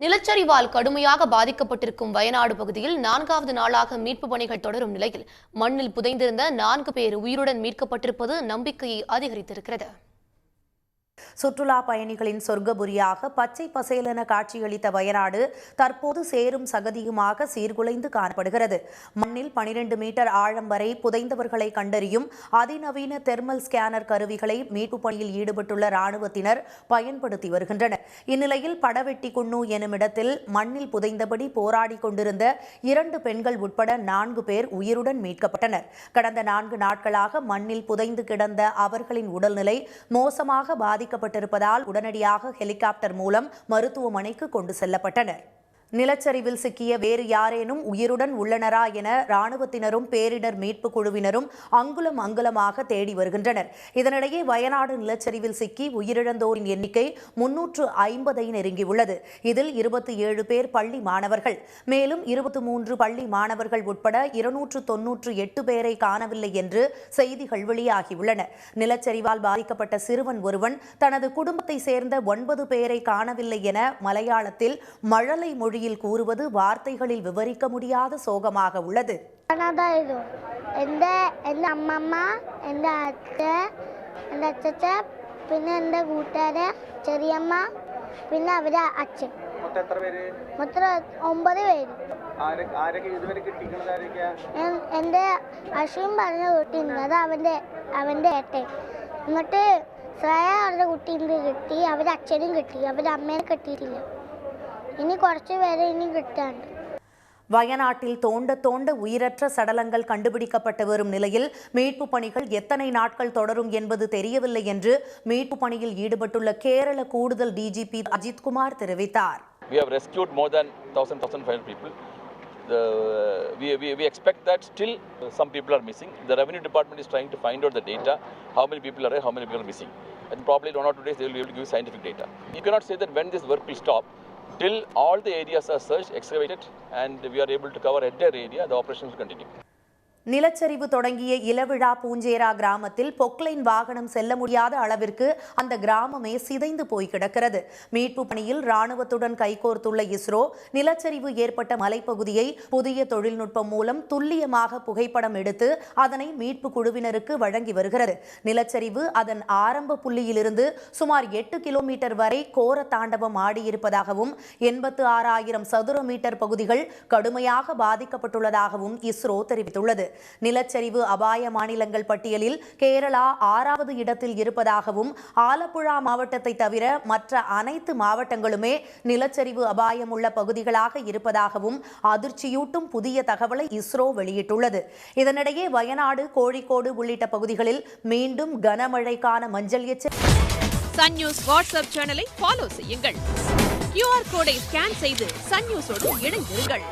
நிலச்சரிவால் கடுமையாக பாதிக்கப்பட்டிருக்கும் வயநாடு பகுதியில் 4வது நாளாக மீட்பு பணிகள் தொடரும் நிலையில் மண்ணில் புதைந்திருந்த 4 பேர் உயிருடன் மீட்கப்பட்டிருப்பது நம்பிக்கையை அதிகரித்திருக்கிறது. சுற்றுலா பயணிகளின் சொர்க்கபுரியாக பச்சை பசேலென காட்சியளித்த வயநாடு தற்போது சேரும் சகதியுமாக சீர்குலைந்து காணப்படுகிறது. மண்ணில் 12 மீட்டர் ஆழம் வரை புதைந்தவர்களை கண்டறியும் அதிநவீன தெர்மல் ஸ்கேனர் கருவிகளை மீட்பு பணியில் ஈடுபட்டுள்ள ராணுவத்தினர் பயன்படுத்தி வருகின்றனர். இந்நிலையில் படவெட்டிக்குன்னு எனுமிடத்தில் மண்ணில் புதைந்தபடி போராடி கொண்டிருந்த 2 பெண்கள் உட்பட 4 பேர் உயிருடன் மீட்கப்பட்டனர். கடந்த 4 நாட்களாக மண்ணில் புதைந்து கிடந்த அவர்களின் உடல்நிலை மோசமாக பாதிக்கப்பட்டிருப்பதால் உடனடியாக ஹெலிகாப்டர் மூலம் மருத்துவமனைக்கு கொண்டு செல்லப்பட்டனர். நிலச்சரிவில் சிக்கிய வேறு யாரேனும் உயிருடன் உள்ளனரா என ராணுவத்தினரும் பேரிடர் மீட்பு குழுவினரும் அங்குலம் அங்குலமாக தேடி வருகின்றனர். இதனிடையே வயநாடு நிலச்சரிவில் சிக்கி உயிரிழந்தோரின் எண்ணிக்கை 350ஐ நெருங்கியுள்ளது. இதில் 27 பேர் பள்ளி மாணவர்கள். மேலும் 23 பள்ளி மாணவர்கள் உட்பட 298 பேரை காணவில்லை என்று செய்திகள் வெளியாகியுள்ளன. நிலச்சரிவால் பாதிக்கப்பட்ட சிறுவன் ஒருவன் தனது குடும்பத்தை சேர்ந்த 9 பேரை காணவில்லை என மலையாளத்தில் மழலை மொழி கூறுவது வார்த்தைகளில் விவரிக்க முடியாத சோகமாக உள்ளது. அம்மம்மா, அச்சச்ச, പിന്നെ എൻ്റെ കൂട്ടുകാര്, ചെറിയമ്മ, പിന്നെ അവരെ അച്ഛൻ. മൊത്തം 9 പേര്. എൻ്റെ അശ്വിൻ പറഞ്ഞ കുട്ടിയുണ്ട്, അത് അവൻ്റെ ഏട്ടൻ. എന്നിട്ട് ശ്രേയ അവരുടെ കുട്ടീൻ്റെ കിട്ടി, അവരുടെ അച്ഛനും കിട്ടി, അവരുടെ അമ്മേനെ കിട്ടിയിട്ടില്ല. இனி കുറച്ച് പേരെ ഇനി കിട്ടാണ്ട്. வயநாட்டில் தோண்ட உயிரற்ற சடலங்கள் கண்டுபிடிக்கப்பட்டு வரும் நிலையில் மீட்பு பணிகள் எத்தனை நாட்கள் தொடரும் என்பது தெரியவில்லை என்று மீட்பு பணியில் ஈடுபட்டுள்ள கேரள கூடுதல் டிஜிபி அஜித் குமார் தெரிவித்தார். We have rescued more than 1,500 people. We expect that still some people are missing. The revenue department is trying to find out the data, how many people are there, how many people are missing. And probably in 1 or 2 days they will be able to give scientific data. You cannot say that when this work will stop. Till all the areas are searched, excavated, and we are able to cover entire area, the operations will continue. நிலச்சரிவு தொடங்கிய இளவிழா பூஞ்சேரா கிராமத்தில் Poclain வாகனம் செல்ல முடியாத அளவிற்கு அந்த கிராமமே சிதைந்து போய் கிடக்கிறது. மீட்பு பணியில் ராணுவத்துடன் கைகோர்த்துள்ள இஸ்ரோ நிலச்சரிவு ஏற்பட்ட மலைப்பகுதியை புதிய தொழில்நுட்பம் மூலம் துல்லியமாக புகைப்படம் எடுத்து அதனை மீட்பு குழுவினருக்கு வழங்கி வருகிறது. நிலச்சரிவு அதன் ஆரம்ப புள்ளியிலிருந்து சுமார் 8 கிலோமீட்டர் வரை கோர தாண்டவம் ஆடியிருப்பதாகவும் 86,000 சதுர மீட்டர் பகுதிகள் கடுமையாக பாதிக்கப்பட்டுள்ளதாகவும் இஸ்ரோ தெரிவித்துள்ளது. நிலச்சரிவு அபாய மாநிலங்கள் பட்டியலில் கேரளா 6வது இடத்தில் இருப்பதாகவும் ஆலப்புழா மாவட்டத்தை தவிர மற்ற அனைத்து மாவட்டங்களுமே நிலச்சரிவு அபாயம் உள்ள பகுதிகளாக இருப்பதாகவும் அதிர்ச்சியூட்டும் புதிய தகவலை இஸ்ரோ வெளியிட்டுள்ளது. இதனிடையே வயநாடு, கோழிக்கோடு உள்ளிட்ட பகுதிகளில் மீண்டும் கனமழைக்கான மஞ்சள் எச்சரிக்கை. சன் நியூஸ் வாட்ஸ்அப் சேனலை ஃபாலோ செய்யுங்கள். QR கோடை ஸ்கேன் செய்து சன் நியூஸோடு இணைந்திருங்கள்.